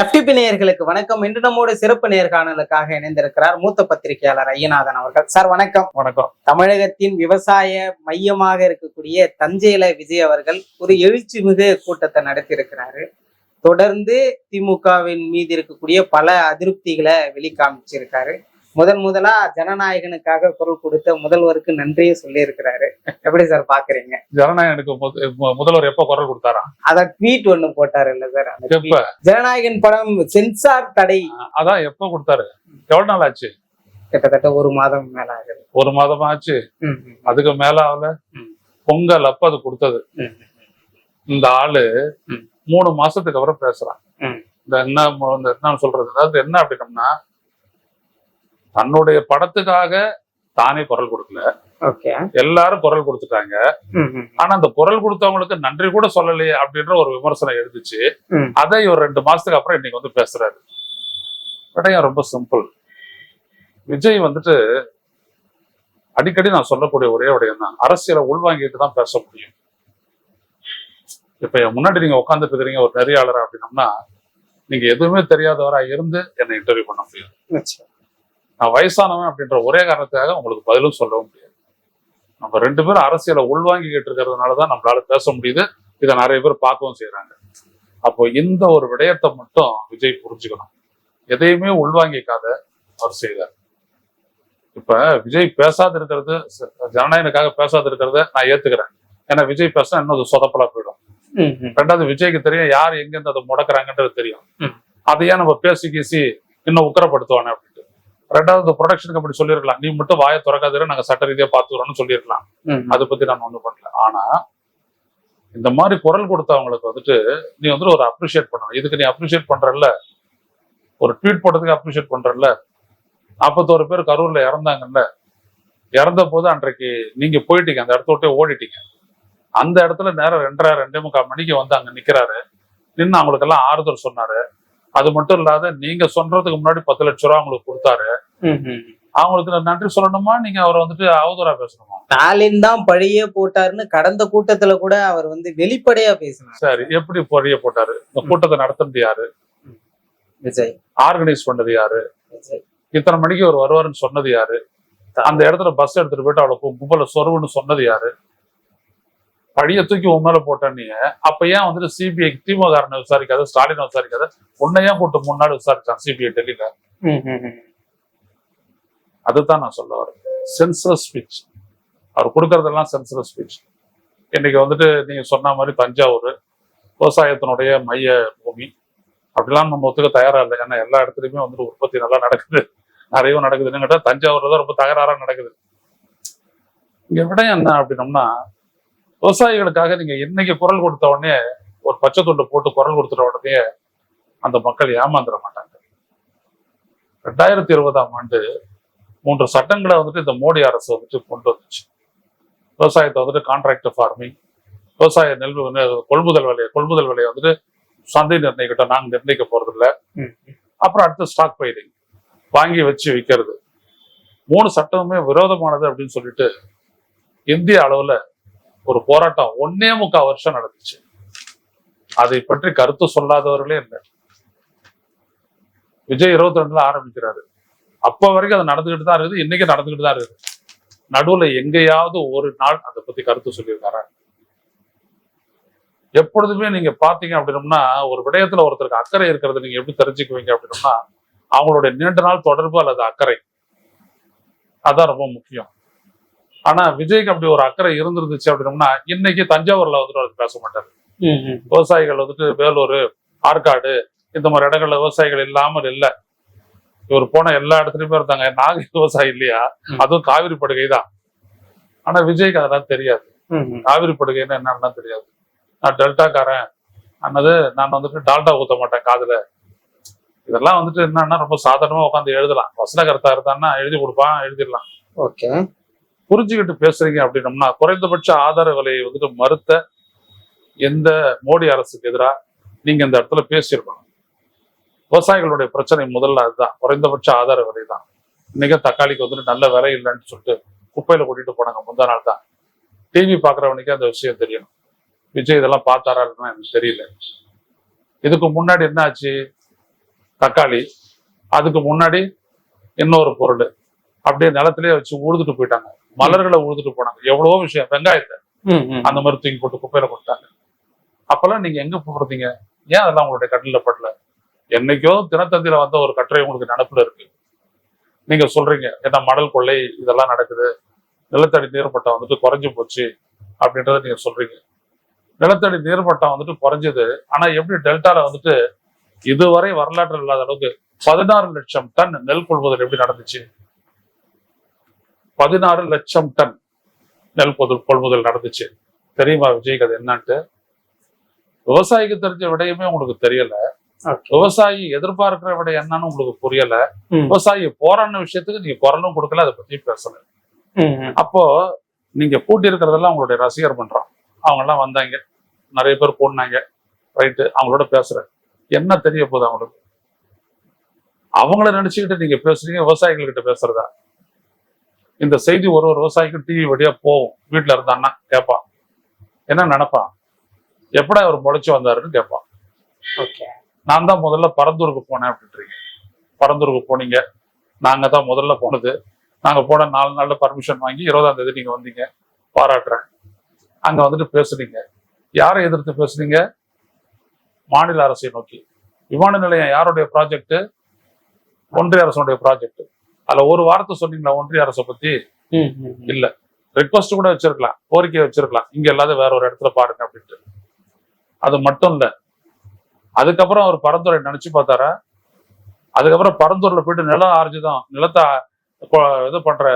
FTP நேயர்களுக்கு வணக்கம். இன்று நம்மோடு சிறப்பு நேர்காணலுக்காக இணைந்திருக்கிறார் மூத்த பத்திரிகையாளர் ஐயநாதன் அவர்கள். சார் வணக்கம். வணக்கம். தமிழகத்தின் விவசாய மையமாக இருக்கக்கூடிய தஞ்சையில விஜய் அவர்கள் ஒரு எழுச்சி மிகு கூட்டத்தை நடத்தியிருக்கிறாரு. தொடர்ந்து திமுகவின் மீது இருக்கக்கூடிய பல அதிருப்திகளை வெளிக்காமிச்சிருக்காரு. முதலா ஜனநாயகனுக்காக குரல் கொடுத்த முதல்வருக்கு நன்றியே சொல்லி இருக்கிறாரு. எப்படி சார் பாக்குறீங்க? ஜனநாயகனுக்கு முதல்வர் எப்ப குரல் கொடுத்தாரா? அத ட்வீட் ஒண்ணு போட்டாரு இல்ல சார்? எப்ப ஜனநாயகன் படம் சென்சார் தடை அதான் எப்ப கொடுத்தாரு? எவ்வளவு நாள் ஆச்சு? கிட்டத்தட்ட ஒரு மாதம் மேல ஆகுது. ஒரு மாதம் ஆச்சு. அதுக்கு மேல ஆகல. பொங்கல் அப்ப அது கொடுத்தது. இந்த ஆளு 3 மாசத்துக்கு அப்புறம் பேசுறான். இந்த என்ன சொல்றது, அதாவது என்ன அப்படின்னம்னா, தன்னுடைய படத்துக்காக தானே குரல் கொடுக்கல, எல்லாரும் குரல் கொடுத்துட்டாங்க. ஆனா அந்த குரல் கொடுத்தவங்களுக்கு நன்றி கூட சொல்லலையே அப்படின்ற ஒரு விமர்சனம் எழுந்துச்சு. அதை ஒரு 2 மாசத்துக்கு அப்புறம் இன்னைக்கு வந்து பேசுறாரு. விடயம் ரொம்ப சிம்பிள். விஜய் வந்துட்டு அடிக்கடி நான் சொல்லக்கூடிய ஒரே விடயம் தான், அரசியலை உள்வாங்கிட்டு தான் பேச முடியும். இப்ப முன்னாடி நீங்க உட்காந்துட்டு இருக்கிறீங்க ஒரு நெறியாளர் அப்படின்னம்னா, நீங்க எதுவுமே தெரியாதவரா இருந்து என்னை இன்டர்வியூ பண்ண முடியும். நான் வயசானவன் அப்படின்ற ஒரே காரணத்துக்காக உங்களுக்கு பதிலும் சொல்லவும் முடியாது. நம்ம 2 பேரும் அரசியலை உள்வாங்கிக்கிட்டு இருக்கிறதுனாலதான் நம்மளால பேச முடியுது. இதை நிறைய பேர் பார்க்கவும் செய்யறாங்க. அப்போ இந்த ஒரு விடயத்தை மட்டும் விஜய் புரிஞ்சுக்கணும். எதையுமே உள்வாங்கிக்காத அவர் செய்தார். இப்ப விஜய் பேசாது இருக்கிறது, ஜனநாயகனுக்காக பேசாது இருக்கிறத நான் ஏத்துக்கிறேன். ஏன்னா விஜய் பேச இன்னும் சொதப்பலா போயிடும். 2வது விஜய்க்கு தெரியும் யார் எங்கிருந்து அதை முடக்கிறாங்கன்றது தெரியும். அதையே நம்ம பேசி கீசி இன்னும் உக்கரப்படுத்துவானே அப்படின்ட்டு. 2வது ப்ரொடக்ஷனுக்கு அப்படி சொல்லிருக்கலாம், நீ மட்டும் வாயை திறக்காத, நாங்க சட்ட ரீதியா பாத்துக்கிறோம்னு சொல்லிருக்கலாம். அதை பத்தி நான் ஒண்ணும் பண்ணல. ஆனா இந்த மாதிரி குரல் கொடுத்தவங்களுக்கு வந்துட்டு நீ வந்துட்டு ஒரு அப்ரிஷியேட் பண்ணணும். இதுக்கு நீ அப்ரிஷியேட் பண்றல, ஒரு ட்வீட் போட்டதுக்கு அப்ரிஷியேட் பண்றல. 41 பேர் கரூர்ல இறந்தாங்கல்ல, இறந்த போது அன்றைக்கு நீங்க போயிட்டீங்க, அந்த இடத்த விட்டே ஓடிட்டீங்க. அந்த இடத்துல நேரம் 2:30 மணிக்கு வந்து அங்க நிக்கிறாரு, நின்று அவங்களுக்கு எல்லாம் ஆறுதல் சொன்னாரு. அது மட்டும் இல்லாத நீங்க சொல்றதுக்கு முன்னாடி 10 லட்சம் ரூபாய் அவங்களுக்கு கொடுத்தாரு. அவங்களுக்கு நன்றி சொல்லணுமா, நீங்க அவரை வந்துட்டு அவதூறா பேசணுமா? ஸ்டாலின் தான் பழியே போட்டாருன்னு கடந்த கூட்டத்துல கூட அவர் வந்து வெளிப்படையா பேசினார். சரி, எப்படி பழிய போட்டாரு? இந்த கூட்டத்தை நடத்துனது யாரு? விஜய். ஆர்கனைஸ் பண்ணது யாரு? இத்தனை மணிக்கு அவர் வருவாருன்னு சொன்னது யாரு? அந்த இடத்துல பஸ் எடுத்துட்டு போயிட்டு அவளை கும்பல சொருவுன்னு சொன்னது யாரு? பழிய தூக்கி உன் மேல போட்டீங்க. அப்ப ஏன் வந்துட்டு சிபிஐ திமுக விசாரிக்காத, ஸ்டாலினை விசாரிக்காத, உன்னையும் கூட்டு 3 நாள் விசாரிச்சான் சிபிஐ டெல்லியில. அதுதான் நான் சொல்ல வரேன். சென்சரஸ் ஸ்பீச் அவர் கொடுக்கறதெல்லாம் சென்சரஸ் ஸ்பீச். இன்னைக்கு வந்துட்டு நீங்க சொன்ன மாதிரி தஞ்சாவூர் விவசாயத்தினுடைய மைய பூமி அப்படிலாம் நம்ம ஒத்துக்க தயாரா இல்லை. ஏன்னா எல்லா இடத்துலயுமே வந்துட்டு உற்பத்தி நல்லா நடக்குது, நிறைய நடக்குதுன்னு கேட்டா தஞ்சாவூர்ல தான் ரொம்ப தகராறா நடக்குது. இங்க விட என்ன அப்படின்னம்னா, விவசாயிகளுக்காக நீங்க இன்னைக்கு குரல் கொடுத்த உடனே ஒரு பச்சை துண்டு போட்டு குரல் கொடுத்துட்ட உடனே அந்த மக்கள் ஏமாந்துட மாட்டாங்க. 2020ஆம் ஆண்டு 3 சட்டங்களை வந்துட்டு இந்த மோடி அரசு வந்துட்டு கொண்டு வந்துச்சு. விவசாயத்தை வந்துட்டு கான்ட்ராக்ட் ஃபார்மிங், விவசாய நெல் கொள்முதல் விலையை வந்துட்டு சந்தை நிர்ணயிக்கிட்டோம், நாங்க நிர்ணயிக்க போறது இல்லை. அப்புறம் அடுத்து ஸ்டாக் பைலிங், வாங்கி வச்சு விற்கிறது. 3 சட்டமுமே விரோதமானது அப்படின்னு சொல்லிட்டு இந்திய அளவுல ஒரு போராட்டம் 1.25 வருஷம் நடந்துச்சு. அதை பற்றி கருத்து சொல்லாதவர்களே இல்லை. விஜய் 22ல ஆரம்பிக்கிறாரு. அப்ப வரைக்கும் அது நடந்துகிட்டு தான் இருக்குது, இன்னைக்கு நடந்துகிட்டு தான் இருக்குது. நடுவுல எங்கேயாவது ஒரு நாள் அதை பத்தி கருத்து சொல்லியிருக்காரா? எப்பொழுதுமே நீங்க பாத்தீங்க அப்படின்னம்னா, ஒரு விடயத்துல ஒருத்தருக்கு அக்கறை இருக்கிறது நீங்க எப்படி தெரிஞ்சுக்குவீங்க அப்படின்னம்னா, அவங்களுடைய நீண்ட நாள் தொடர்பு அல்லது அக்கறை, அதான் ரொம்ப முக்கியம். ஆனா விஜய்க்கு அப்படி ஒரு அக்கறை இருந்துருந்துச்சு அப்படின்னம்னா, இன்னைக்கு தஞ்சாவூர்ல வந்துட்டு அது பேச மாட்டாரு. விவசாயிகள் வந்துட்டு வேலூர், ஆற்காடு இந்த மாதிரி இடங்கள்ல விவசாயிகள் இல்லாமல் இல்லை. இவர் போன எல்லா இடத்துலயுமே இருந்தாங்க. நாகை விவசாயி இல்லையா? அதுவும் காவிரி படுகை தான். ஆனா விஜய்க்கு அதெல்லாம் தெரியாது. காவிரி படுகைன்னு என்னன்னா தெரியாது. நான் டெல்டாக்காரன் அன்னது, நான் வந்துட்டு டால்டா ஊத்த மாட்டேன் காதுல. இதெல்லாம் வந்துட்டு என்னன்னா ரொம்ப சாதாரணமா உட்காந்து எழுதலாம். வசனகர்த்தா இருந்தான்னா எழுதி கொடுப்பான், எழுதிடலாம். ஓகே, புரிஞ்சுக்கிட்டு பேசுறீங்க அப்படின்னம்னா, குறைந்தபட்ச ஆதார விலையை வந்துட்டு மறுத்த எந்த மோடி அரசுக்கு எதிராக நீங்க இந்த இடத்துல பேசியிருக்கணும். விவசாயிகளுடைய பிரச்சனை முதல்ல அதுதான், குறைந்தபட்ச ஆதார விலை தான். இன்னைக்கு தக்காளிக்கு வந்துட்டு நல்ல விலை இல்லைன்னு சொல்லிட்டு குப்பையில கூட்டிட்டு போனாங்க. முந்தா நாள் தான் டிவி பாக்குறவனுக்கே அந்த விஷயம் தெரியணும். விஜய் இதெல்லாம் பார்த்தாரா எனக்கு தெரியல. இதுக்கு முன்னாடி என்ன ஆச்சு? தக்காளி, அதுக்கு முன்னாடி இன்னொரு பொருள் அப்படியே நிலத்திலேயே வச்சு உழுதுட்டு போயிட்டாங்க. மலர்களை உழுதுட்டு போனாங்க. எவ்வளவோ விஷயம், வெங்காயத்தை அந்த மாதிரி தூக்கி போட்டு குப்பையில கொடுத்தாங்க. அப்பெல்லாம் நீங்க எங்க போடுறீங்க? ஏன் அதெல்லாம் உங்களுடைய கண்ணில் படல? என்னைக்கோ தினத்தந்தியில வந்த ஒரு கட்டுரை உங்களுக்கு நினப்புல இருக்கு. நீங்க சொல்றீங்க என்ன மணல் கொள்ளை இதெல்லாம் நடக்குது, நிலத்தடி நீர்மட்டம் வந்துட்டு குறைஞ்சு போச்சு அப்படின்றத நீங்க சொல்றீங்க. நிலத்தடி நீர்மட்டம் வந்துட்டு குறைஞ்சது. ஆனா எப்படி டெல்டால வந்துட்டு இதுவரை வரலாற்றில் இல்லாத அளவுக்கு 16 லட்சம் டன் நெல் கொள்முதல் எப்படி நடந்துச்சு? 16 லட்சம் டன் நெல் கொள்முதல் நடந்துச்சு. தெரியுமா விஜய்க்கு அது என்னன்ட்டு? விவசாயிக்கு தெரிஞ்ச விடயமே உங்களுக்கு தெரியல. விவசாயி எதிர்பார்க்கிற விட என்னன்னு உங்களுக்கு புரியல. விவசாயி போராடின விஷயத்துக்கு நீங்க குரலும் கொடுக்கல, அதை பத்தி பேசல. அப்போ நீங்க கூட்டி இருக்கிறதெல்லாம் உங்களுடைய ரசிகர் பண்றோம். அவங்க எல்லாம் வந்தாங்க, நிறைய பேர் போனாங்க, ரைட்டு, அவங்களோட பேசுறேன். என்ன தெரிய போகுது அவங்களுக்கு? அவங்கள நினைச்சுக்கிட்டு நீங்க பேசுறீங்க, விவசாயிகள் கிட்ட பேசுறதா? இந்த செய்தி ஒரு விவசாயிக்கு டிவி வழியா போகும். வீட்டுல இருந்தான்னா கேட்பான், என்ன நினைப்பான், எப்படா அவர் முளைச்சு வந்தாருன்னு கேட்பான். நான் தான் முதல்ல பரந்தூருக்கு போனேன் அப்படின்றீங்க. பரந்தூருக்கு போனீங்க, நாங்க தான் முதல்ல போனது. நாங்க போன 4 நாள்ல பர்மிஷன் வாங்கி 20ஆம் தேதி நீங்க வந்தீங்க, பாராட்டுறேன். அங்க வந்துட்டு பேசுறீங்க. யாரை எதிர்த்து பேசுறீங்க? மாநில அரசை நோக்கி. விமான நிலையம் யாருடைய ப்ராஜெக்ட்? ஒன்றிய அரசுடைய ப்ராஜெக்ட். அதுல ஒரு வார்த்தை சொன்னீங்களா ஒன்றிய அரசை பத்தி? இல்ல. ரிக்வஸ்ட் கூட வச்சிருக்கலாம், கோரிக்கை வச்சிருக்கலாம், இங்க இல்லாத வேற ஒரு இடத்துல பாருங்க அப்படின்ட்டு. அது மட்டும் இல்ல. அதுக்கப்புறம் அவர் பரந்தூரை நினைச்சு பார்த்தாரா? அதுக்கப்புறம் பரந்தூர்ல போயிட்டு நிலம் ஆர்ஜிதம், நிலத்தை இது பண்ற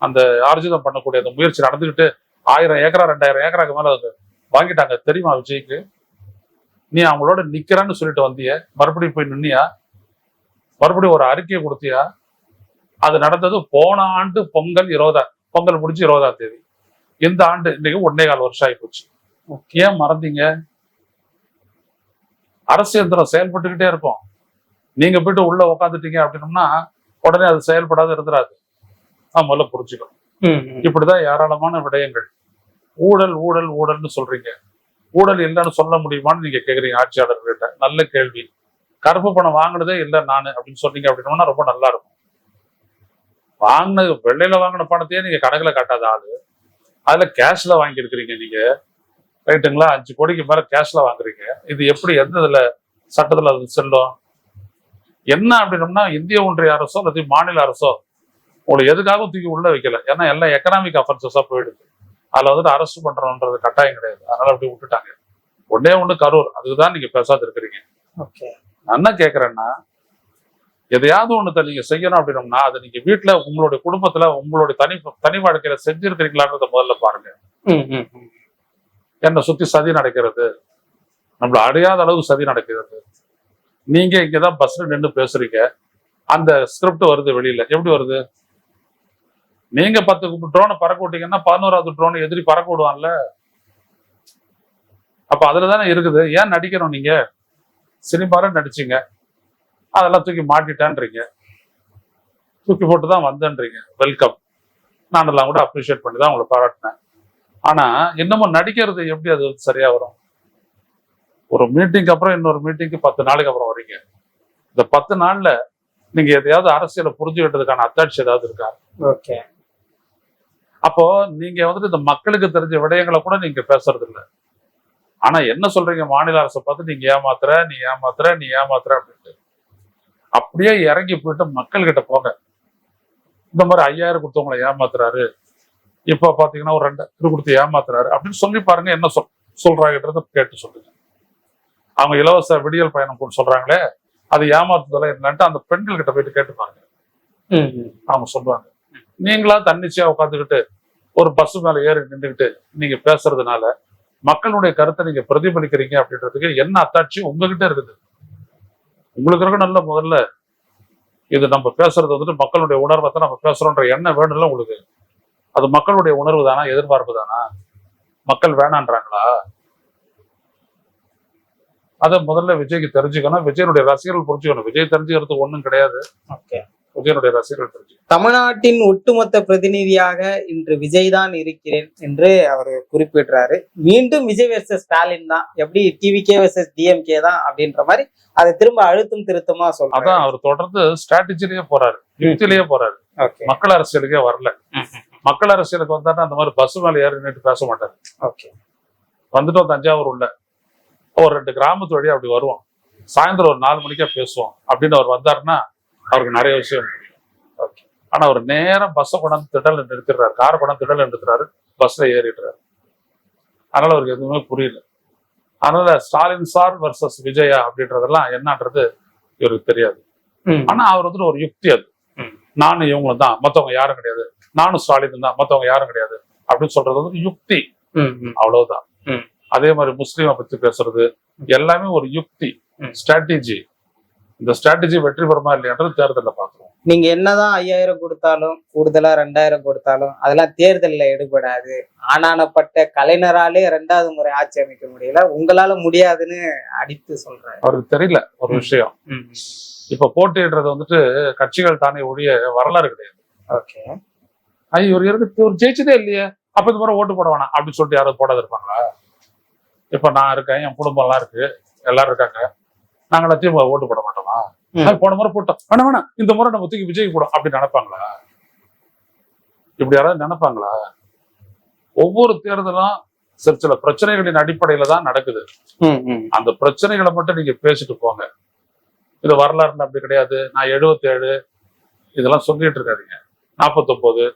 அந்த ஆர்ஜிதம் பண்ணக்கூடிய அந்த முயற்சி நடந்துகிட்டு 1000 ஏக்கரா 2000 ஏக்கராக்கு மேல வாங்கிட்டாங்க. தெரியுமா விஜய்க்கு? நீ அவங்களோட நிக்கிறேன்னு சொல்லிட்டு வந்திய, மறுபடியும் போய் நின்னியா? மறுபடியும் ஒரு அறிக்கையை கொடுத்தியா? அது நடந்தது போன ஆண்டு பொங்கல் 20 பொங்கல் முடிஞ்சு 20ஆம் தேதி. இந்த ஆண்டு இன்னைக்கு 1.25 வருஷம் ஆகி போச்சு. ஏன் மறந்தீங்க? அரசு எந்திரம் செயல்பட்டுக்கிட்டே இருக்கும். நீங்க போயிட்டு உள்ள உட்காந்துட்டீங்க அப்படின்னோம்னா உடனே அது செயல்படாத இருந்துராது. முதல்ல புரிஞ்சுக்கணும். இப்படிதான் ஏராளமான விடயங்கள். ஊழல் ஊழல் ஊழல்னு சொல்றீங்க. ஊழல் இல்லைன்னு சொல்ல முடியுமான்னு நீங்க கேக்குறீங்க ஆட்சியாளர்கிட்ட. நல்ல கேள்வி. கருப்பு பணம் வாங்கினதே இல்லை நானு அப்படின்னு சொன்னீங்க அப்படின்னா ரொம்ப நல்லா இருக்கும். வாங்கினது வெள்ளையில வாங்கின பணத்தையே நீங்க கணக்குல காட்டாத ஆளு, அதுல கேஷ்ல வாங்கி இருக்கிறீங்க நீங்க, ரைட்டுங்களா? 5 கோடிக்கு மேல கேஷ்ல வாங்குறீங்க. இது எப்படி எந்த இதுல சட்டத்துல அது செல்லும்? என்ன அப்படின்னோம்னா இந்திய ஒன்றிய அரசோ அல்லது மாநில அரசோ உங்களை எதுக்காகவும் தூக்கி உள்ள வைக்கல. ஏன்னா எல்லாம் எக்கனாமிக் அஃபென்சஸா போயிடுது. அதுல வந்துட்டு அரெஸ்ட் பண்றோன்றது கட்டாயம் கிடையாது. அதனால அப்படி விட்டுட்டாங்க. ஒண்ணு கரூர், அதுக்குதான் நீங்க பேசாத இருக்கிறீங்க. நான் என்ன கேட்கறேன்னா, எதையாவது ஒண்ணு நீங்க செய்யணும் அப்படின்னோம்னா அதை நீங்க வீட்டுல உங்களுடைய குடும்பத்துல உங்களுடைய தனி வாழ்க்கையில செஞ்சிருக்கிறீங்களான்றத முதல்ல பாருங்க. என்னை சுத்தி சதி நடக்கிறது, நம்மள அடையாத அளவு சதி நடக்கிறது. நீங்க இங்கதான் பஸ்ல நின்று பேசுறீங்க, அந்த ஸ்கிரிப்ட் வருது வெளியில. எப்படி வருது? நீங்க 10 ட்ரோனை பறக்க விட்டீங்கன்னா 11வது ட்ரோனை எதிரி பறக்க விடுவான்ல. அப்ப அதுலதானே இருக்குது. ஏன் நடிக்கணும்? நீங்க சினிமால நடிச்சீங்க, அதெல்லாம் தூக்கி மாட்டிட்டான்றீங்க, தூக்கி போட்டுதான் வந்தேன்றீங்க. வெல்கம். நான் எல்லாம் கூட அப்ரிஷியேட் பண்ணி தான் உங்களை பாராட்டினேன். ஆனா இன்னமும் நடிக்கிறது எப்படி அது சரியா வரும்? ஒரு மீட்டிங்க்கு அப்புறம் இன்னொரு மீட்டிங்க்கு 10 நாளைக்கு அப்புறம் வரீங்க. இந்த 10 நாள்ல நீங்க எதையாவது அரசியலை புரிஞ்சுக்கிட்டதுக்கான அத்தாட்சி ஏதாவது இருக்கா? ஓகே. அப்போ நீங்க வந்துட்டு இந்த மக்களுக்கு தெரிஞ்ச விடயங்களை கூட நீங்க பேசுறது இல்லை. ஆனா என்ன சொல்றீங்க? மாநில அரசை பார்த்து நீ ஏமாத்துற அப்படின்ட்டு. அப்படியே இறங்கி போயிட்டு மக்கள் கிட்ட போங்க. இந்த மாதிரி 5000 கொடுத்தவங்களை ஏமாத்துறாரு, இப்ப பாத்தீங்கன்னா ஒரு 2000 கொடுத்து ஏமாத்துறாரு அப்படின்னு சொல்லி பாருங்க. என்ன சொல்றாங்கன்றத கேட்டு சொல்லுங்க. அவங்க இலவச விடியல் பயணம் சொல்றாங்களே, அது ஏமாத்துதெல்லாம் என்னன்ட்டு அந்த பெண்கள் கிட்ட போயிட்டு கேட்டு பாருங்க. அவங்க சொல்லுவாங்க. நீங்களா தன்னிச்சையா உட்காந்துக்கிட்டு ஒரு பஸ் மேல ஏறி நின்றுக்கிட்டு நீங்க பேசுறதுனால மக்களுடைய கருத்தை நீங்க பிரதிபலிக்கிறீங்க அப்படின்றதுக்கு என்ன அத்தாட்சி உங்ககிட்ட இருக்குது? உங்களுக்கு இருக்க நல்ல முதல்ல இது நம்ம பேசுறது வந்துட்டு மக்களுடைய உணர்வை தான் நம்ம பேசுறோன்ற எண்ணம் வேணும்ல உங்களுக்கு. அது மக்களுடைய உணர்வு தானா, எதிர்பார்ப்பு தானா? மக்கள் வேணான்றாங்களா? அதை முதல்ல விஜய்க்கு தெரிஞ்சுக்கணும். விஜயனுடைய ரசிகர்கள் புரிஞ்சுக்கணும். விஜய் தெரிஞ்சுக்கிறதுக்கு ஒண்ணும் கிடையாது. விஜயனுடைய ரசிகர்கள் தெரிஞ்சு. தமிழ்நாட்டின் ஒட்டுமொத்த பிரதிநிதியாக இன்று விஜய் தான் இருக்கிறேன் என்று அவர் குறிப்பிடுறாரு. மீண்டும் விஜய் வெர்சஸ் ஸ்டாலின் தான், எப்படி டிவிகே வெர்சஸ் டிஎம்கே தான் அப்படின்ற மாதிரி அதை திரும்ப அழுத்தம் திருத்தமா சொல்றாரு. அதான் அவர் தொடர்ந்து ஸ்ட்ராட்டஜிலேயே போறாரு, யுக்திலேயே போறாரு. மக்கள் அரசியலுக்கே வரல. மக்கள் அரசியலுக்கு வந்தாருன்னா அந்த மாதிரி பஸ் மேல ஏறி நின்று பேச மாட்டாரு. வந்துட்டோம் தஞ்சாவூர் உள்ள ஒரு 2 கிராமத்து வழியா அப்படி வருவோம், சாயந்தரம் ஒரு 4 மணிக்கா பேசுவோம் அப்படின்னு அவர் வந்தாருன்னா அவருக்கு நிறைய விஷயம் தெரியும். ஆனா அவர் நேரம் பஸ்ஸை கொண்டாந்து திடல் நிறுத்திடுறாரு, காரை கொண்டாந்து திடல் நிறுத்துறாரு, பஸ்ல ஏறிடுறாரு. அதனால அவருக்கு எதுவுமே புரியல. அதனால ஸ்டாலின் சார் வர்சஸ் விஜயா அப்படின்றதெல்லாம் என்னன்றது இவருக்கு தெரியாது. ஆனா அவர் வந்துட்டு ஒரு யுக்தி, அது நானும் இவங்களும் தான் மத்தவங்க யாரும் கிடையாது, நானும் ஸ்டாலின் தான் மத்தவங்க யாரும் கிடையாது அப்படின்னு சொல்றது வந்து யுக்தி, அவ்வளவுதான். அதே மாதிரி முஸ்லீமை பத்தி பேசுறது எல்லாமே ஒரு யுக்தி, ஸ்ட்ராட்டஜி. இந்த ஸ்ட்ராட்டஜி வெற்றி பெறுமா இல்லையான்றது தேர்தலில் பார்க்கிறோம். நீங்க என்னதான் 5000 கொடுத்தாலும் கூடுதலா 2000 கொடுத்தாலும் அதெல்லாம் தேர்தலில் எடுபடாது. ஆனானப்பட்ட கலைஞராலே 2வது முறை ஆட்சி அமைக்க முடியல, உங்களால முடியாதுன்னு அடித்து சொல்றாரு. அவருக்கு தெரியல ஒரு விஷயம். இப்ப போட்டியிடுறது வந்துட்டு கட்சிகள் தானே ஒழிய வரலாறு கிடையாது. இவர் ஜெயிச்சதே இல்லையே, அப்ப இந்த முறை ஓட்டு போட வேணாம் அப்படின்னு சொல்லிட்டு யாராவது போடாது இருப்பாங்களா? இப்ப நான் இருக்கேன், என் குடும்பம் எல்லாம் இருக்கு, எல்லாரும் இருக்காங்க, நாங்க எல்லாத்தையும் ஓட்டு போட மாட்டோமா? போன முறை போட்டோம், வேணா வேணா இந்த முறை நம்ம தூக்கி விஜய்க்கு போடும் அப்படின்னு நினைப்பாங்களா? இப்படி யாராவது நினைப்பாங்களா? ஒவ்வொரு தேர்தலும் சில பிரச்சனைகளின் அடிப்படையில தான் நடக்குது. அந்த பிரச்சனைகளை மட்டும் நீங்க பேசிட்டு போங்க. இது வரலாறுன்னு அப்படி கிடையாது. நான் 77 இதெல்லாம் சொல்லிட்டு இருக்காதீங்க. 49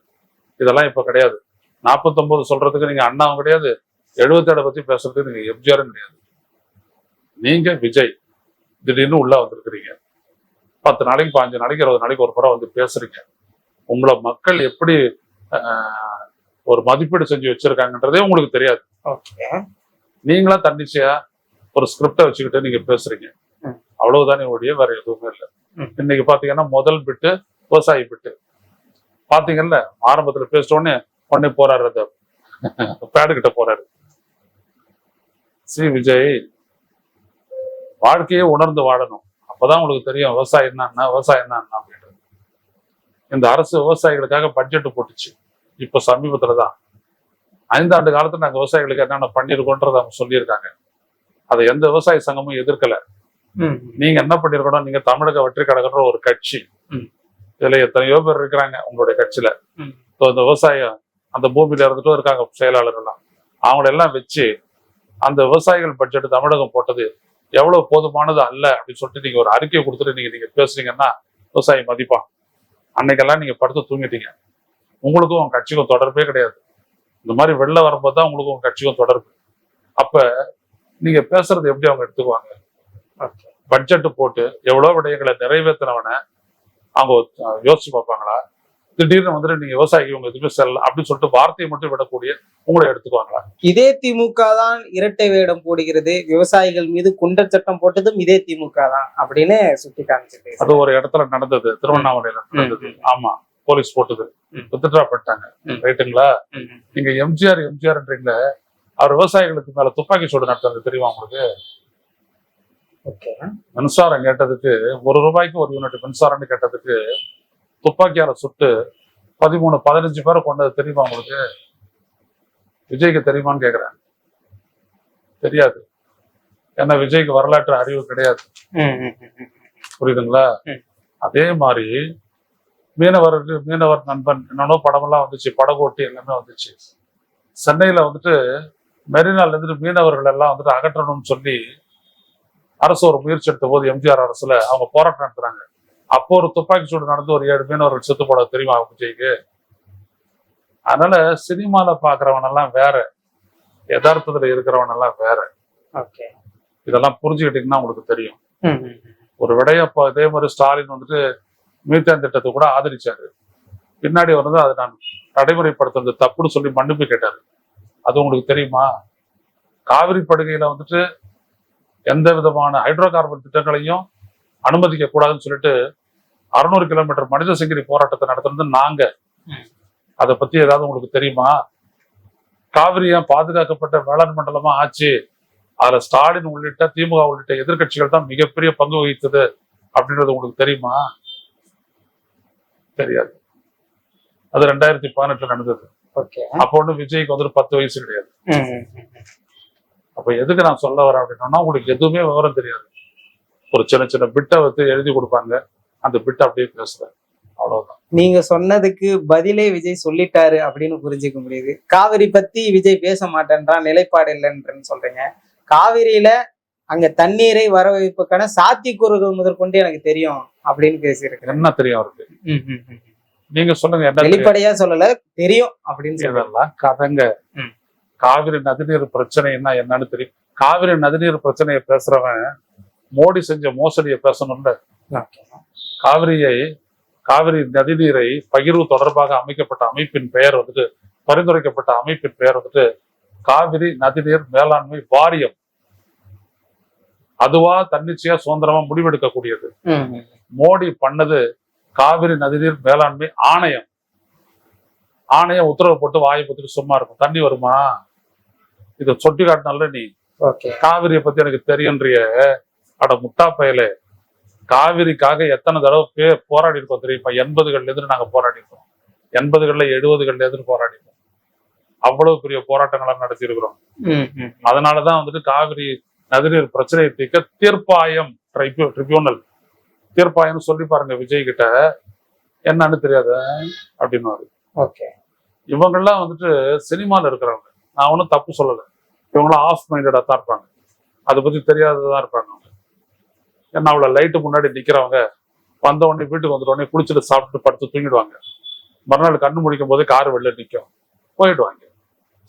இதெல்லாம் இப்ப கிடையாது. 49 சொல்றதுக்கு நீங்க அண்ணாவும் கிடையாது, 77 பத்தி பேசுறதுக்கு நீங்க எம்ஜிஆரும் கிடையாது. நீங்க விஜய் திடீர்னு உள்ள வந்திருக்கிறீங்க, 10 நாளைக்கு 15 நாளைக்கு 20 நாளைக்கு ஒரு முறை வந்து பேசுறீங்க. உங்களை மக்கள் எப்படி ஒரு மதிப்பீடு செஞ்சு வச்சிருக்காங்கன்றதே உங்களுக்கு தெரியாது. நீங்களா தன்னிச்சையா ஒரு ஸ்கிரிப்டை வச்சுக்கிட்டு நீங்க பேசுறீங்க, அவ்வளவுதானே ஒழிய வேற எதுவுமே இல்லை. இன்னைக்கு பாத்தீங்கன்னா முதல் பிட்டு விவசாயி பிட்டு பாத்தீங்கல்ல, ஆரம்பத்துல பேசிட்டோடனே போறாரு, அந்த பேடு கிட்ட போறாரு. விஜய் வாழ்க்கையே உணர்ந்து வாழணும், அப்பதான் உங்களுக்கு தெரியும் விவசாயம் என்ன விவசாயம் என்ன அப்படின்றது. இந்த அரசு விவசாயிகளுக்காக பட்ஜெட் போட்டுச்சு. இப்ப சமீபத்துலதான் 5 ஆண்டு காலத்துல நாங்க விவசாயிகளுக்கு என்னென்ன பண்ணிருக்கோன்றத அவங்க சொல்லியிருக்காங்க. அதை எந்த விவசாய சங்கமும் எதிர்க்கல. நீங்க என்ன பண்ணிருக்கணும், நீங்க தமிழக வெற்றி கழகன்ற ஒரு கட்சி, இதுல எத்தனையோ பேர் இருக்கிறாங்க உங்களுடைய கட்சியில. இந்த விவசாயம் அந்த பூமியில இருந்துட்டும் இருக்காங்க செயலாளர்கள்லாம், அவங்களெல்லாம் வச்சு அந்த விவசாயிகள் பட்ஜெட் தமிழகம் போட்டது எவ்வளவு போதுமானது அல்ல அப்படின்னு சொல்லிட்டு நீங்க ஒரு அறிக்கையை கொடுத்துட்டு நீங்க பேசுறீங்கன்னா விவசாயி மதிப்பான். அன்னைக்கெல்லாம் நீங்க படுத்து தூங்கிட்டீங்க, உங்களுக்கும் உங்க கட்சிக்கும் தொடர்பே கிடையாது. இந்த மாதிரி வெளில வரும்போது தான் உங்களுக்கும் உங்க கட்சிக்கும் தொடர்பு. அப்ப நீங்க பேசுறது எப்படி அவங்க எடுத்துக்குவாங்க? பட்ஜெட் போட்டு எவ்வளவு விடயங்களை நிறைவேற்றினவன அவங்க யோசிச்சு பார்ப்பாங்களா? திடீர்னு வந்துட்டு நீங்க விவசாயிக்கு உங்க எதுவுமே செல்ல அப்படின்னு சொல்லிட்டு வார்த்தையை மட்டும் விடக்கூடிய உங்களை எடுத்துக்குவாங்களா? இதே திமுக தான் இரட்டை வேடம் போடுகிறது, விவசாயிகள் மீது குண்டர் சட்டம் போட்டதும் இதே திமுக தான் அப்படின்னு சுட்டி காமிச்சிட்டு அது ஒரு இடத்துல நடந்தது, திருவண்ணாமலையில நடந்தது. ஆமா, போலீஸ் போட்டது, வித்ட்ரா பண்ணிட்டாங்க. ரைட்டுங்களா? நீங்க எம்ஜிஆர்ன்றீங்களே, அவர் விவசாயிகளுக்கு மேல துப்பாக்கி சூடு நடத்துறது தெரியுமா உங்களுக்கு? மின்சாரம் கேட்டதுக்கு 1 ரூபாய்க்கு 1 யூனிட் மின்சாரம்னு கேட்டதுக்கு துப்பாக்கியால சுட்டு 13-15 பேரை கொண்டது தெரியுமா உங்களுக்கு? விஜய்க்கு தெரியுமான்னு கேக்குறேன். தெரியாது. ஏன்னா விஜய்க்கு வரலாற்று அறிவு கிடையாது. புரியுதுங்களா? அதே மாதிரி மீனவர் நண்பன் என்னன்னோ படமெல்லாம் வந்துச்சு, படகோட்டி எல்லாமே வந்துச்சு. சென்னையில வந்துட்டு மெரினால இருந்துட்டு மீனவர்கள் எல்லாம் வந்துட்டு அகற்றணும்னு சொல்லி அரசு ஒரு முயற்சி எடுத்த போது எம்ஜிஆர் அரசுல அவங்க போராட்டம் நடத்துறாங்க. அப்போ ஒரு துப்பாக்கி சூடு நடந்து ஒரு 7 மீனவர்கள் செத்து போட தெரியுமா விஜய்க்கு? அதனால சினிமால பாக்குறவன் எல்லாம் வேற, யதார்த்தத்துல இருக்கிறவன் எல்லாம் வேற. இதெல்லாம் புரிஞ்சுக்கிட்டீங்கன்னா உங்களுக்கு தெரியும். ஒரு விடயம் இப்போ இதே மாதிரி ஸ்டாலின் வந்துட்டு மீத்தேன் திட்டத்தை கூட ஆதரிச்சாரு. பின்னாடி வந்து அதை நான் நடைமுறைப்படுத்துறது தப்புன்னு சொல்லி மன்னிப்பு கேட்டாரு. அது உங்களுக்கு தெரியுமா? காவிரி படுகையில வந்துட்டு எந்த விதமான ஹைட்ரோ கார்பன் திட்டங்களையும் அனுமதிக்க கூடாதுன்னு சொல்லிட்டு 600 கிலோமீட்டர் மனித சங்கிலி போராட்டத்தை நடத்துறது நாங்க. அதை பத்தி ஏதாவது உங்களுக்கு தெரியுமா? காவிரியா பாதுகாக்கப்பட்ட வேளாண் மண்டலமா ஆச்சு, அதுல ஸ்டாலின் உள்ளிட்ட திமுக உள்ளிட்ட எதிர்கட்சிகள் தான் மிகப்பெரிய பங்கு வகித்தது அப்படின்றது உங்களுக்கு தெரியுமா? தெரியாது. அது 2018 நடந்தது. ஓகே. அப்போ ஒண்ணு விஜய்க்கு வந்துட்டு 10 வயசு கிடையாது. அப்ப எதுக்கு நான் சொல்ல வரேன் அப்படின்னா, உங்களுக்கு எதுவுமே விவரம் தெரியாது. ஒரு சின்ன சின்ன பிட்டை வந்து எழுதி கொடுப்பாங்க, அந்த பிட்டை அப்படியே பேசுறேன், அவ்வளவுதான். நீங்க சொன்னதுக்கு பதிலே விஜய் சொல்லிட்டாரு அப்படின்னு புரிஞ்சுக்க முடியுது. காவிரி பத்தி விஜய் பேச மாட்டேன்றான், நிலைப்பாடு இல்லைன்றன்னு சொல்றீங்க. காவிரியில அங்க தண்ணீரை வர வைப்புக்கான சாத்தியக்கூறுகள் முதற்கொண்டு எனக்கு தெரியும் அப்படின்னு பேசியிருக்கேன். என்ன தெரியும் அவருக்கு? நீங்க சொல்லுங்க. என்ன வெளிப்படையா சொல்லல, தெரியும் அப்படின்னு சொல்லலாம். கதைங்க. காவிரி நதிநீர் பிரச்சனைன்னா என்னன்னு தெரியும். காவிரி நதிநீர் பிரச்சனையை பேசுறவன் மோடி செஞ்ச மோசடியை பேசணும்ல. காவிரி நதிநீரை பகிர்வு தொடர்பாக அமைக்கப்பட்ட அமைப்பின் பெயர் வந்துட்டு, பரிந்துரைக்கப்பட்ட அமைப்பின் பெயர் வந்துட்டு காவிரி நதிநீர் மேலாண்மை வாரியம். அதுவா தன்னிச்சையா சுதந்திரமா முடிவெடுக்கக்கூடியது. மோடி பண்ணது காவிரி நதிநீர் மேலாண்மை ஆணையம். ஆணையம் உத்தரவு போட்டு வாயை பத்திட்டு சும்மா இருக்கும். தண்ணி வருமா, இதை சொட்டி காட்டினால நீ காவிரியை பத்தி எனக்கு தெரியுன்றிய அட முட்டா பயலே. காவிரிக்காக எத்தனை தடவை போராடி இருக்கோம் தெரியுமா? 80கள்ல இருந்து நாங்க போராடி இருக்கோம். 80கள்ல 70கள்ல இருந்து போராடி இருக்கோம். அவ்வளவு பெரிய போராட்டங்களை நடத்தி இருக்கிறோம். அதனாலதான் வந்துட்டு காவிரி நதிநீர் பிரச்சனையை தீர்க்க தீர்ப்பாயம் ட்ரிபியூனல் தீர்ப்பாயம் சொல்லி பாருங்க விஜய் கிட்ட, என்னன்னு தெரியாத அப்படின்னு. இவங்கெல்லாம் வந்துட்டு சினிமால இருக்கிறவங்க. நான் ஒன்றும் தப்பு சொல்லலை. இவங்களாம் ஆஃப் மைண்டடா தான் இருப்பாங்க, அதை பத்தி தெரியாததான் இருப்பாங்க. ஏன்னா அவ்வளோ லைட்டு முன்னாடி நிக்கிறவங்க வந்த உடனே வீட்டுக்கு வந்துட்ட உடனே குளிச்சுட்டு சாப்பிட்டு படுத்து தூங்கிடுவாங்க. மறுநாள் கண்ணு முடிக்கும் போதே கார் வெளில நிற்கும், போயிடுவாங்க.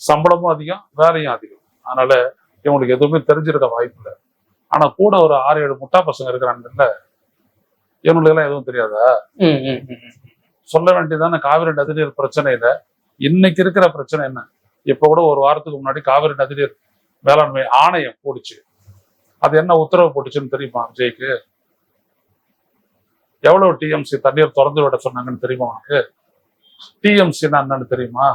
சம்பளமும் அதிகம், வேலையும் அதிகம். அதனால இவங்களுக்கு எதுவுமே தெரிஞ்சிருக்க வாய்ப்பு இல்லை. ஆனா கூட ஒரு 6-7 முட்டா பசங்க இருக்கிறாங்கல்ல, இவங்களுக்கு எல்லாம் எதுவும் தெரியாதா? சொல்ல வேண்டியதான. காவிரி நதிநீர் பிரச்சனையில இன்னைக்கு இருக்கிற பிரச்சனை என்ன? இப்ப கூட ஒரு வாரத்துக்கு முன்னாடி காவிரி நதிநீர் மேலாண்மை ஆணையம் போடுச்சு. அது என்ன உத்தரவு போட்டுச்சுன்னு தெரியுமா விஜய்க்கு? எவ்வளவு டிஎம்சி தண்ணீர் திறந்து விட சொன்னாங்கன்னு தெரியுமா உனக்கு? டிஎம்சின்னா என்னன்னு தெரியுமா?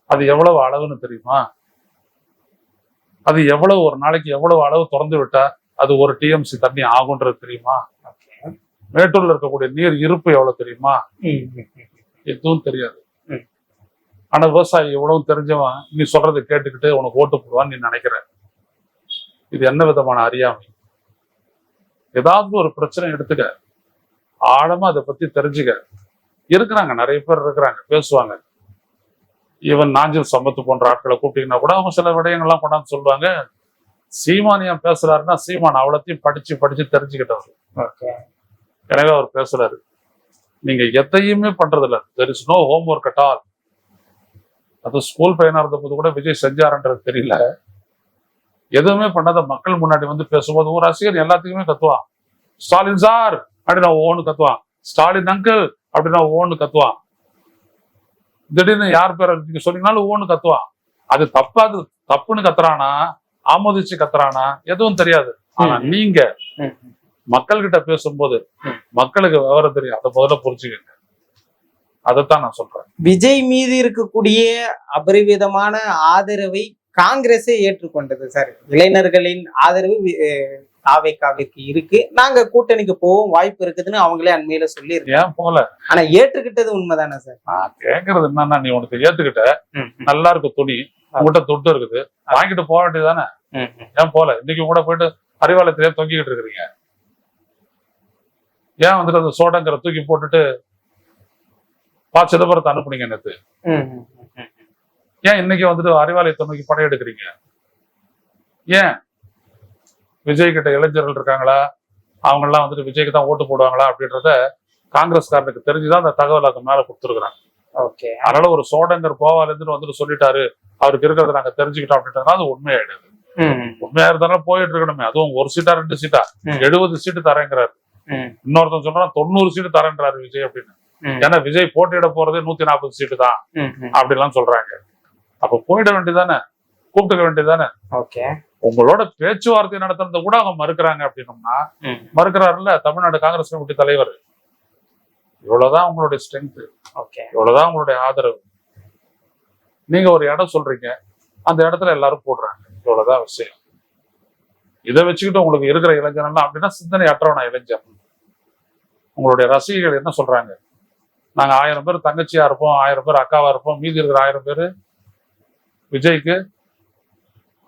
அது எவ்வளவு அளவுன்னு தெரியுமா? அது எவ்வளவு, ஒரு நாளைக்கு எவ்வளவு அளவு திறந்து விட்டா அது ஒரு டிஎம்சி தண்ணி ஆகுன்றது தெரியுமா? மேட்டூர்ல இருக்கக்கூடிய நீர் இருப்பு எவ்வளவு தெரியுமா? எதுவும் தெரியாது. ஆனா விவசாயி எவ்வளவு தெரிஞ்சவன் நீ சொல்றதை கேட்டுக்கிட்டு உனக்கு ஓட்டு போடுவான்னு நீ நினைக்கிற. இது என்ன விதமான அறியாமை? ஏதாவது ஒரு பிரச்சனை எடுத்துக்க, ஆழமா அதை பத்தி தெரிஞ்சுக்க. இருக்கிறாங்க, நிறைய பேர் இருக்கிறாங்க, பேசுவாங்க. ஈவன் நாஞ்சில் சம்பத்து போன்ற ஆட்களை கூப்பிட்டீங்கன்னா கூட அவங்க சில விடயங்கள்லாம் கொண்டாந்து சொல்லுவாங்க. சீமானியம் பேசுறாருன்னா சீமான் அவ்வளோத்தையும் படிச்சு தெரிஞ்சுக்கிட்டவர். எனவே அவர் பேசுறாரு. நீங்க எதையுமே பண்றது இல்லை. There is no home work at all. அது ஸ்கூல் பையனா இருந்த போது கூட விஜய் செஞ்சாருன்றது தெரியல. எதுவுமே பண்ணாத மக்கள் முன்னாடி வந்து பேசும்போது ஒரு ரசிகர் எல்லாத்துக்குமே கத்துவான். ஸ்டாலின் சார் அப்படின்னு ஒவ்வொன்னு கத்துவான். ஸ்டாலின் அங்கிள் அப்படின்னா ஒவ்வொன்னு கத்துவான். திடீர்னு யார் பேரை நீங்க சொன்னீங்கன்னாலும் ஒவ்வொன்னு கத்துவான். அது தப்பாது, தப்புன்னு கத்துறானா ஆமோதிச்சு கத்துறானா எதுவும் தெரியாது. ஆனா நீங்க மக்கள் கிட்ட பேசும்போது மக்களுக்கு விவரம் தெரியும். அதை முதல்ல புரிஞ்சுக்கங்க. அதைத்தான் நான் சொல்றேன். விஜய் மீது இருக்கக்கூடிய அபரிவிதமான ஆதரவை காங்கிரஸே ஏற்றுக்கொண்டது சார். இளைஞர்களின் ஆதரவு தாவேகாவிற்கு இருக்கு, நாங்க கூட்டணிக்கு போவோம் வாய்ப்பு இருக்குதுன்னு அவங்களே அண்மையில சொல்லியிருக்கேன். ஏன் போல? ஆனா ஏற்றுக்கிட்டது உண்மைதானே சார்? நான் கேட்கறது என்னன்னா, நீ உனக்கு ஏத்துக்கிட்ட, நல்லா இருக்கு துணி, உங்ககிட்ட துட்டு இருக்குது, வாங்கிட்டு போக வேண்டியதானே? ஏன் போல? இன்னைக்கு கூட போயிட்டு அறிவாலயத்திலே தொங்கிக்கிட்டு இருக்கிறீங்க. ஏன் வந்துட்டு அந்த சோடங்கிற தூக்கி போட்டுட்டு சிதம்பரத்தை அனுப்புனீங்க நேத்து? ஏன் இன்னைக்கு வந்துட்டு அறிவாலயத்தை நோக்கி படையெடுக்கிறீங்க? ஏன்? விஜய் கிட்ட இளைஞர்கள் இருக்காங்களா, அவங்க எல்லாம் வந்துட்டு விஜய்க்கு தான் ஓட்டு போடுவாங்களா அப்படின்றத காங்கிரஸ்காரனுக்கு தெரிஞ்சுதான் அந்த தகவல் அது மேல கொடுத்துருக்குறாங்க. அதனால ஒரு சோடங்கர் கோவால இருந்து வந்துட்டு சொல்லிட்டாரு, அவருக்கு இருக்கிறத நாங்க தெரிஞ்சுக்கிட்டோம் அப்படின்றதுனால அது உண்மையாயிடுது. உண்மையா இருந்தாலும் போயிட்டு இருக்கணுமே. அதுவும் 1 சீட்டா 2 சீட்டா 70 சீட்டு தரேங்கிறாரு. இன்னொருத்தன் சொல்றா 90 சீட்டு தரேன்றாரு விஜய் அப்படின்னு. ஏன்னா விஜய் போட்டியிட போறதே 140 சீட்டு தான் அப்படிலாம் சொல்றாங்க. அப்ப போயிட வேண்டியதானே, கூப்பிட்டுக்க வேண்டியதானே. உங்களோட பேச்சுவார்த்தை நடத்துறத கூட அவங்க மறுக்கிறாங்க அப்படின்னோம்னா, மறுக்கிறாருல்ல தமிழ்நாடு காங்கிரஸ் கமிட்டி தலைவர். இவ்வளவுதான் உங்களுடைய ஸ்ட்ரென்த், இவ்வளவுதான் உங்களுடைய ஆதரவு. நீங்க ஒரு இடம் சொல்றீங்க, அந்த இடத்துல எல்லாரும் போடுறாங்க, இவ்வளவுதான் விஷயம். இதை வச்சுக்கிட்டு உங்களுக்கு இருக்கிற இளைஞர்கள் அப்படின்னா சிந்தனை அற்றவனா இளைஞர். உங்களுடைய ரசிகர்கள் என்ன சொல்றாங்க? நாங்க 1000 பேர் தங்கச்சியா இருப்போம், 1000 பேர் அக்காவா இருப்போம், மீதி இருக்கிற 1000 பேர் விஜய்க்கு.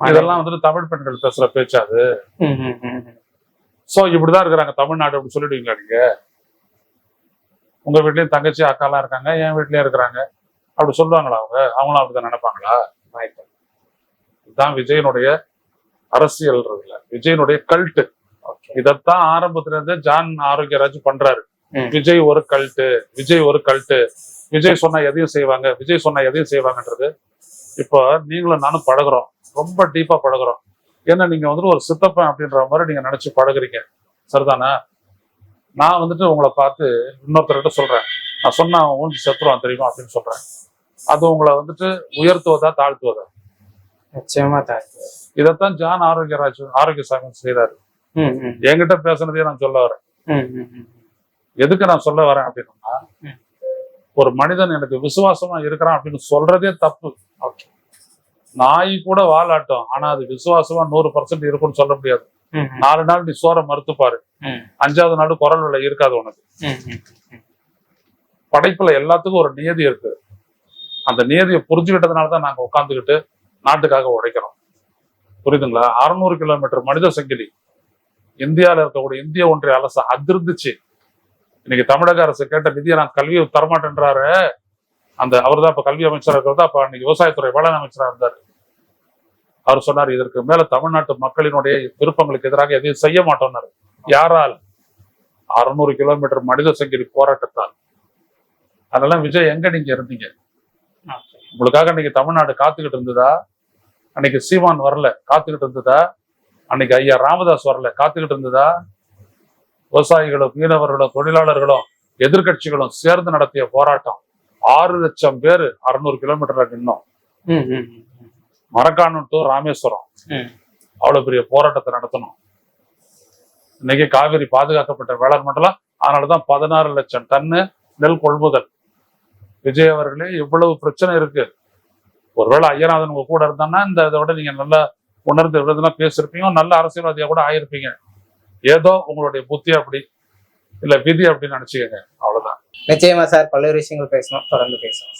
இதெல்லாம் வந்துட்டு தமிழ் பெண்கள் பேசுற பேச்சா அது? சோ இப்படிதான் இருக்கிறாங்க தமிழ்நாடு அப்படி சொல்லிடுவீங்களா நீங்க? உங்க வீட்லயும் தங்கச்சி அக்காலாம் இருக்காங்க, என் வீட்லயும் இருக்கிறாங்க, அப்படி சொல்லுவாங்களா அவங்களும் அப்படிதான் நினைப்பாங்களா? இதுதான் விஜயனுடைய அரசியல்ன்றதுல விஜயனுடைய கல்ட்டு. இதத்தான் ஆரம்பத்துல இருந்து ஜான் ஆரோக்கியராஜ் பண்றாரு. விஜய் ஒரு கல்ட்டு, விஜய் ஒரு கல்ட்டு, விஜய் சொன்னா எதையும் செய்வாங்க, விஜய் சொன்னா எதையும் செய்வாங்கன்றது இப்போ நீங்களும் நானும் பழகுறோம், ரொம்ப டீப்பா பழகுறோம். ஏன்னா நீங்க வந்துட்டு ஒரு சித்தப்பன் அப்படின்ற மாதிரி நீங்க நினைச்சு பழகுறீங்க, சரிதானே? நான் வந்துட்டு உங்களை பார்த்து இன்னொருத்தர்கிட்ட சொல்றேன், நான் சொன்னா அவன் ஊஞ்சி செத்துருவான் தெரியுமா அப்படின்னு சொல்றேன். அது உங்களை வந்துட்டு உயர்த்துவதா தாழ்த்துவதா? நிச்சயமா தாழ்த்து. இதைத்தான் ஜான் ஆரோக்கியசாமி செய்யறாரு. என்கிட்ட பேசுனதே நான் சொல்ல வரேன். எதுக்கு நான் சொல்ல வரேன் அப்படின்னா, ஒரு மனிதன் எனக்கு விசுவாசமா இருக்கிறான் அப்படின்னு சொல்றதே தப்பு. நாய் கூட வாலாட்டும், ஆனா அது விசுவாசமா 100% இருக்கும்னு சொல்ல முடியாது. 4 நாள் நீ சோற மறுத்து பாரு, 5வது நாள் குரல் விலை இருக்காது உனக்கு. படைப்புல எல்லாத்துக்கும் ஒரு நியதி இருக்கு. அந்த நியதியை புரிஞ்சுக்கிட்டதுனாலதான் நாங்க உட்கார்ந்துக்கிட்டு நாட்டுக்காக உழைக்கிறோம், புரியுதுங்களா? 600 கிலோமீட்டர் மனித சங்கிலி இந்தியாவில இருக்கக்கூடிய இந்திய ஒன்றிய அரசு அதிர்ந்துச்சு. இன்னைக்கு தமிழக அரசு கேட்ட நிதியை நான் கல்வியை தரமாட்டேன்றாரு. அந்த அவர் தான் இப்ப கல்வி அமைச்சராக இருக்கிறதா, அப்ப அன்னைக்கு விவசாயத்துறை வேளாண் அமைச்சராக இருந்தார். அவர் சொன்னார், இதற்கு மேல தமிழ்நாட்டு மக்களினுடைய விருப்பங்களுக்கு எதிராக எதையும் செய்ய மாட்டோம்னாரு. யாரால்? 600 கிலோமீட்டர் மனித சங்கிலி போராட்டத்தால். அதெல்லாம் விஜய் எங்க நீங்க இருந்தீங்க? உங்களுக்காக இன்னைக்கு தமிழ்நாடு காத்துக்கிட்டு இருந்ததா? அன்னைக்கு சீமான் வரல காத்துக்கிட்டு இருந்ததா? அன்னைக்கு ஐயா ராமதாஸ் வரல காத்துக்கிட்டு இருந்ததா? விவசாயிகளும் மீனவர்களும் தொழிலாளர்களும் எதிர்கட்சிகளும் சேர்ந்து நடத்திய போராட்டம். 6 லட்சம் பேர் 600 கிலோமீட்டர்ல நின்னோம். மரக்காணம் டு ராமேஸ்வரம் அவ்வளவு பெரிய போராட்டத்தை நடத்தணும். இன்னைக்கு காவிரி பாதுகாக்கப்பட்ட வேளாண் மண்டலம், அதனாலதான் 16 லட்சம் டன்னு நெல் கொள்முதல். விஜய் அவர்களே, இவ்வளவு பிரச்சனை இருக்கு. ஒருவேளை ஐயநாதன் உங்க கூட இருந்தான்னா இந்த இதை விட நீங்க நல்லா உணர்ந்து விழுதுனா பேசிருப்பீங்க, நல்ல அரசியல்வாதியா கூட ஆயிருப்பீங்க. ஏதோ உங்களுடைய புத்தி அப்படி, இல்ல விதி அப்படின்னு நினைச்சுக்கங்க, அவ்வளவுதான். நிச்சயமா சார், பல்வேறு விஷயங்கள் பேசணும், தொடர்ந்து பேசணும்.